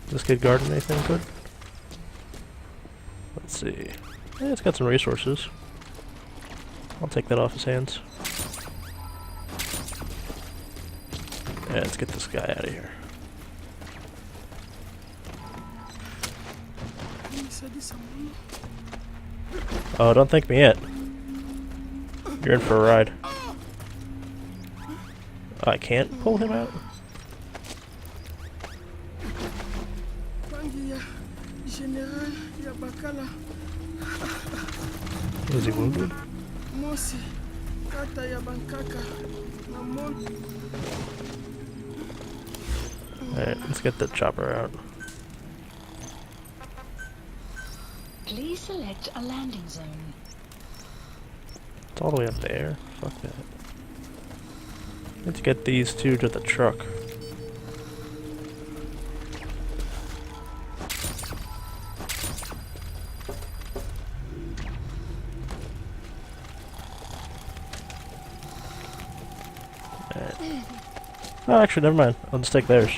This kid guarding anything good? Let's see. Yeah, it's got some resources. I'll take that off his hands. Yeah, let's get this guy out of here. Oh, don't thank me yet. You're in for a ride. I can't pull him out? Is he wounded? Alright, let's get the chopper out. Please select a landing zone. It's all the way up there. Fuck that. Let's get these two to the truck. Alright. Oh, actually, never mind. I'll just take theirs.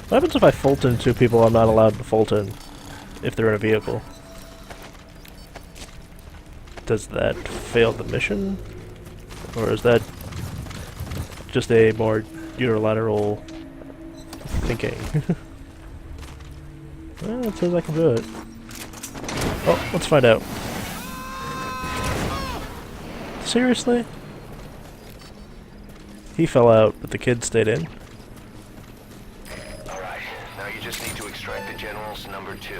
What happens if I Fulton two people I'm not allowed to Fulton if they're in a vehicle? Does that fail the mission? Or is that just a more unilateral thinking? Well, it says I can do it. Oh, let's find out. Seriously? He fell out, but the kid stayed in? Alright, now you just need to extract the General's number 2.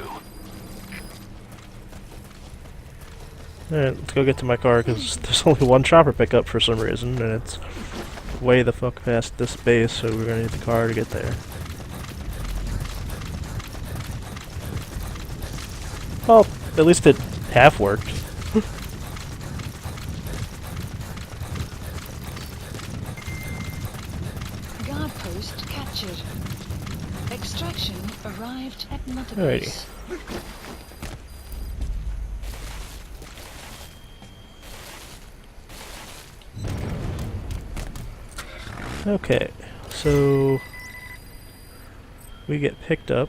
Alright, let's go get to my car, because there's only one chopper pickup for some reason, and it's way the fuck past this base, so we're gonna need the car to get there. Well, at least it half worked. Guard post captured. Extraction arrived at Mother Alrighty. Base. Okay, so we get picked up.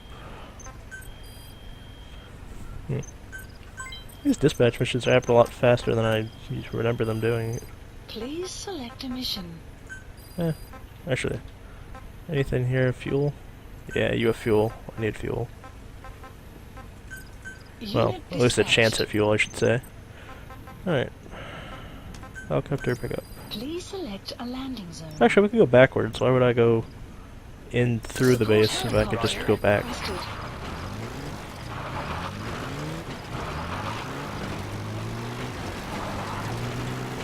These dispatch missions happen a lot faster than I remember them doing. Please select a mission. Actually, anything here? Fuel? Yeah, you have fuel. I need fuel. Well, Unit at least a chance dispatched. at fuel, I should say. Alright. Helicopter pickup. Please select a landing zone. Actually, we could go backwards. Why would I go in through the base if I could just go back? Requested.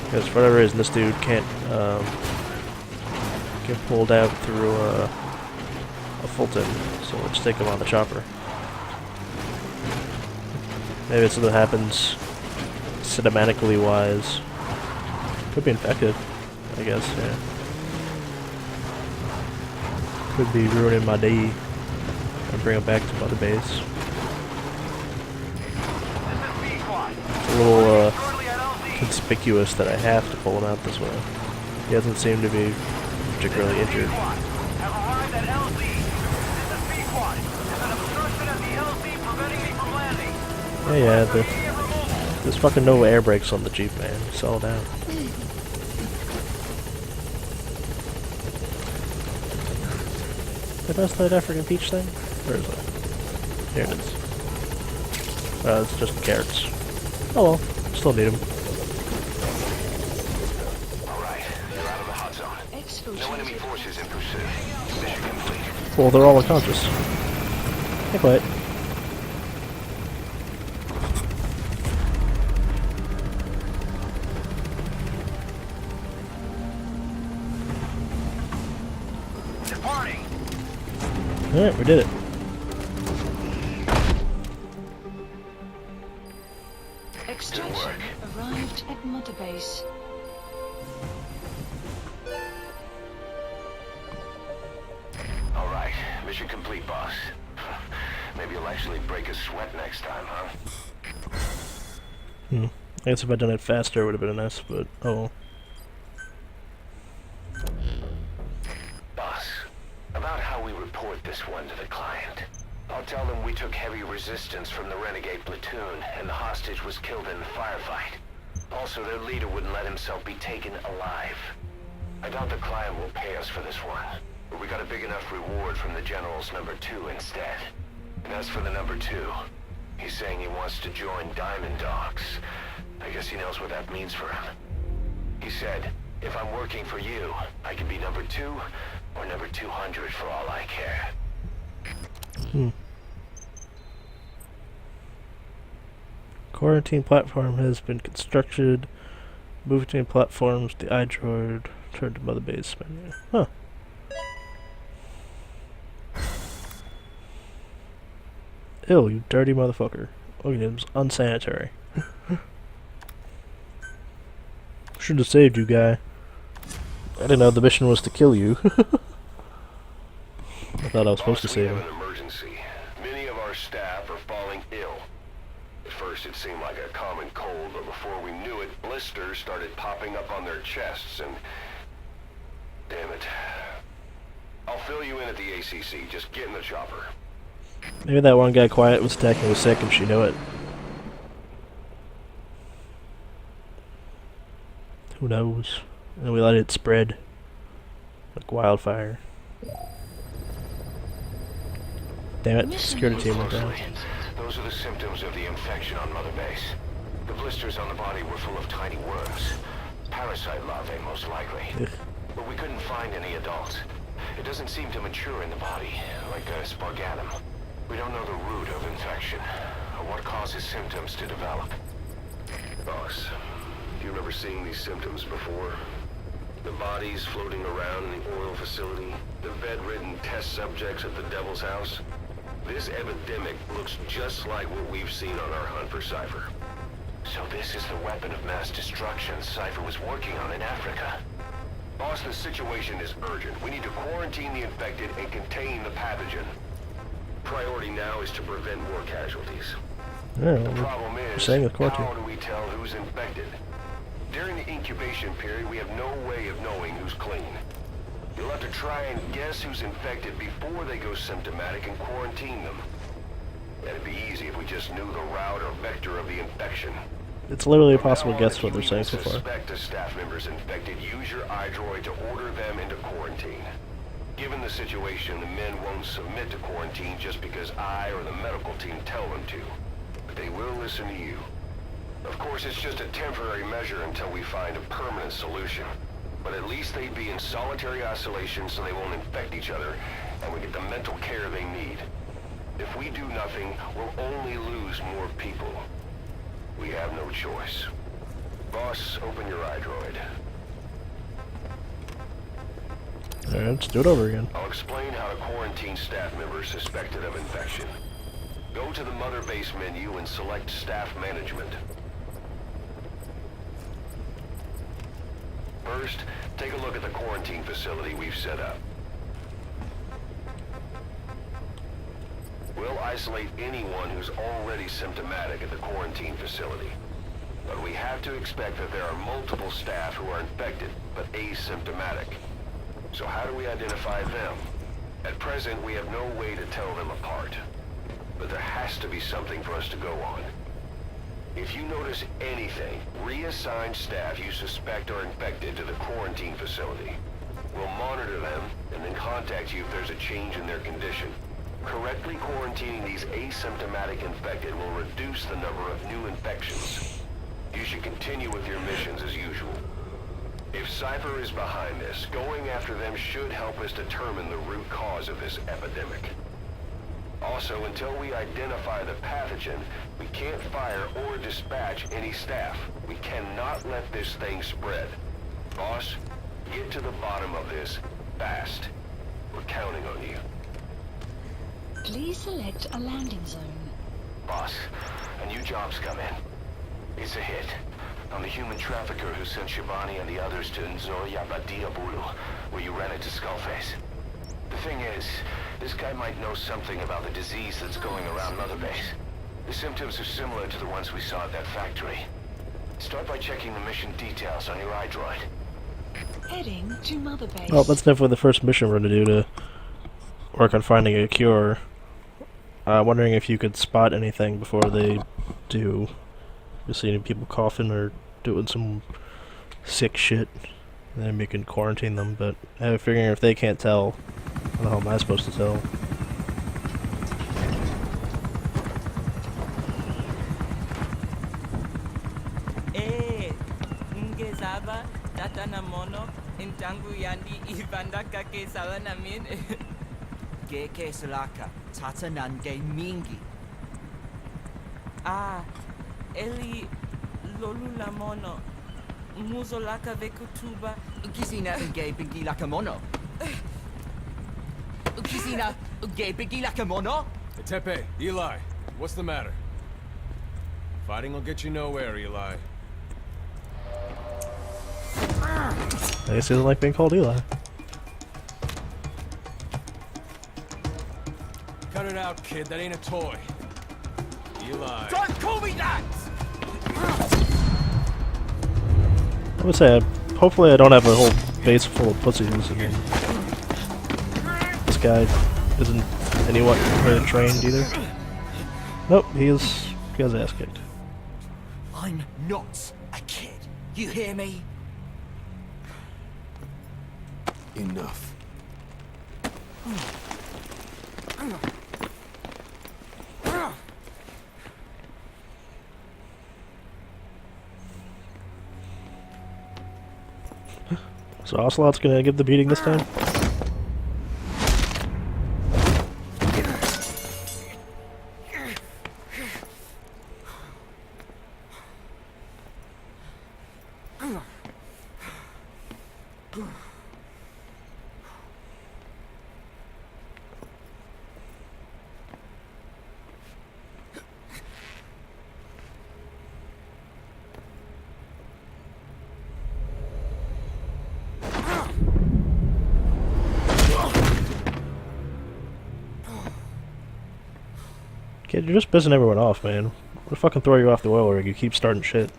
Because for whatever reason, this dude can't get pulled out through a Fulton, so let's take him on the chopper. Maybe it's something that happens cinematically wise. Could be infected, I guess, yeah. Could be ruining my day and bring him back to Mother Base. It's a little conspicuous that I have to pull him out this way. He doesn't seem to be particularly injured. Yeah, there's fucking no air brakes on the Jeep, man. Settle down. Did I that African peach thing? Where is it? Here it is. It's just carrots. Oh well, still need them. Alright, you're out of the hot zone. No enemy forces in pursuit. Mission complete. Well, they're all unconscious. Hey, quiet. Departing! Alright, we did it. Extraction arrived at Mother Base. Alright, mission complete, boss. Maybe you'll actually break a sweat next time, huh? I guess if I'd done it faster, it would have been nice, but oh. Boss, about how we report this one to the client. I'll tell them we took heavy resistance from the renegade platoon, and the hostage was killed in the firefight. Also, their leader wouldn't let himself be taken alive. I doubt the client will pay us for this one, but we got a big enough reward from the General's number 2 instead. And as for the number 2, he's saying he wants to join Diamond Dogs. I guess he knows what that means for him. He said, if I'm working for you, I can be number 2 or number 200 for all I care. Quarantine platform has been constructed. Move between platforms. The iDroid turned to mother base menu. Huh. Ew, you dirty motherfucker. Organisms unsanitary. Should have saved you, guy. I didn't know the mission was to kill you. I thought I was supposed to save him. An emergency. Many of our staff are falling ill. At first it seemed like a common cold, but before we knew it, blisters started popping up on their chests and... Damn it. I'll fill you in at the ACC. Just get in the chopper. Maybe that one guy quiet was attacking was sick and she knew it. Who knows? And we let it spread like wildfire. Damn it, security team went down. Those are the symptoms of the infection on Mother Base. The blisters on the body were full of tiny worms. Parasite larvae, most likely. Ugh. But we couldn't find any adults. It doesn't seem to mature in the body, like a spargatum. We don't know the root of infection, or what causes symptoms to develop. Boss, do you remember seeing these symptoms before? The bodies floating around in the oil facility, the bedridden test subjects at the Devil's House. This epidemic looks just like what we've seen on our hunt for Cypher. So this is the weapon of mass destruction Cypher was working on in Africa. Boss, the situation is urgent. We need to quarantine the infected and contain the pathogen. Priority now is to prevent more casualties. Yeah, The problem is, saying with quarantine. how do we tell who's infected? During the incubation period, we have no way of knowing who's clean. You'll have to try and guess who's infected before they go symptomatic and quarantine them. That'd be easy if we just knew the route or vector of the infection. It's literally From impossible now to on, guess if what they're you saying even so far. suspect a staff member's infected, use your iDroid to order them into quarantine. Given the situation, the men won't submit to quarantine just because I or the medical team tell them to. But they will listen to you. Of course, it's just a temporary measure until we find a permanent solution. But at least they'd be in solitary isolation so they won't infect each other, and we get the mental care they need. If we do nothing, we'll only lose more people. We have no choice. Boss, open your iDroid. Alright, let's do it over again. I'll explain how to quarantine staff members suspected of infection. Go to the Mother Base menu and select Staff Management. First, take a look at the quarantine facility we've set up. We'll isolate anyone who's already symptomatic at the quarantine facility. But we have to expect that there are multiple staff who are infected, but asymptomatic. So how do we identify them? At present, we have no way to tell them apart. But there has to be something for us to go on. If you notice anything, reassign staff you suspect are infected to the quarantine facility. We'll monitor them and then contact you if there's a change in their condition. Correctly quarantining these asymptomatic infected will reduce the number of new infections. You should continue with your missions as usual. If Cypher is behind this, going after them should help us determine the root cause of this epidemic. Also, until we identify the pathogen, we can't fire or dispatch any staff. We cannot let this thing spread. Boss, get to the bottom of this fast. We're counting on you. Please select a landing zone. Boss, a new job's come in. It's a hit. I'm the human trafficker who sent Shabani and the others to Nzoya Badiabulu, where you ran into Skullface. The thing is, this guy might know something about the disease that's going around Mother Base. The symptoms are similar to the ones we saw at that factory. Start by checking the mission details on your iDroid. Heading to Mother Base. Well, that's definitely the first mission we're gonna do to work on finding a cure. Wondering if you could spot anything before they do. You see any people coughing or doing some sick shit, then we can quarantine them, but I'm figuring if they can't tell, how the hell am I supposed to tell? Ngezaba tatana mono intangu yandi ibanda kake sawa namin. Geke salaka tatanange mingi. Eli lolula mono muzolaka vekutuba. Ukisina nge bingi lakamono. Ukisina nge bingi lakamono. Tepe, Eli, what's the matter? Fighting will get you nowhere, Eli. I guess he doesn't like being called Eli. Cut it out, kid. That ain't a toy. Eli. Don't call me that! I would say, hopefully I don't have a whole base full of pussies. I mean, this guy isn't anyone really trained either. Nope, he has ass kicked. I'm not a kid. You hear me? Enough. So Ocelot's gonna give the beating this time? Kid, you're just pissing everyone off, man. I'm gonna fucking throw you off the oil rig, you keep starting shit.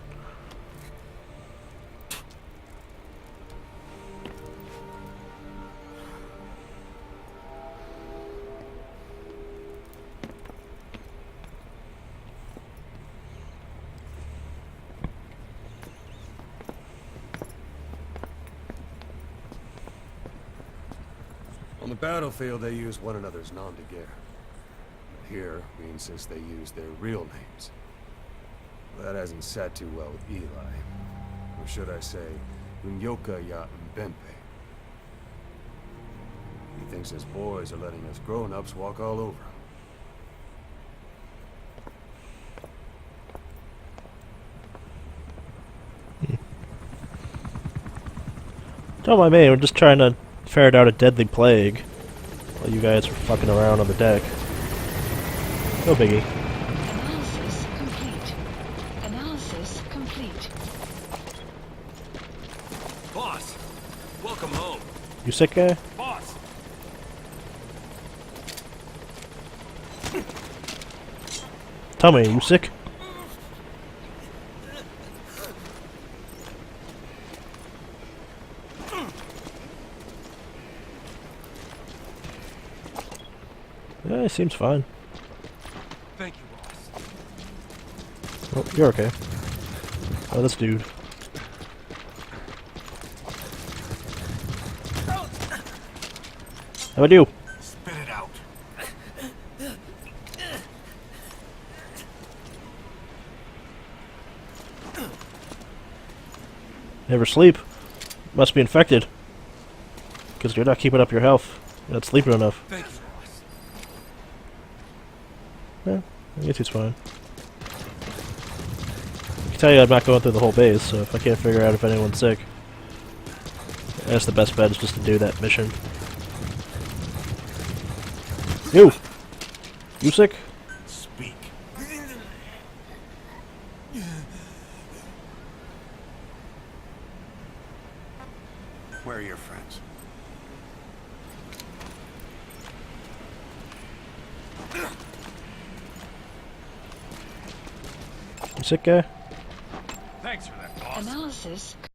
On the battlefield, they use one another's nom de guerre. Here, we insist they use their real names. That hasn't sat too well with Eli. Or should I say, Unyoka Ya Mbempe. He thinks his boys are letting us grown-ups walk all over him. Don't mind me, we're just trying to ferret out a deadly plague while you guys are fucking around on the deck. No biggie. Analysis complete. Analysis complete. Boss! Welcome home! You sick guy? Boss! Tell me, you sick? Yeah, he seems fine. Thank you, boss. Oh, you're okay. Oh, this dude. How about you? Spit it out. Never sleep. Must be infected. Because you're not keeping up your health. You're not sleeping enough. Thank you, boss. Yeah, I guess he's fine. I can tell you I'm not going through the whole base, so if I can't figure out if anyone's sick, I guess the best bet is just to do that mission. You! You sick? Speak. Where are your friends? You sick guy? Thanks for Analysis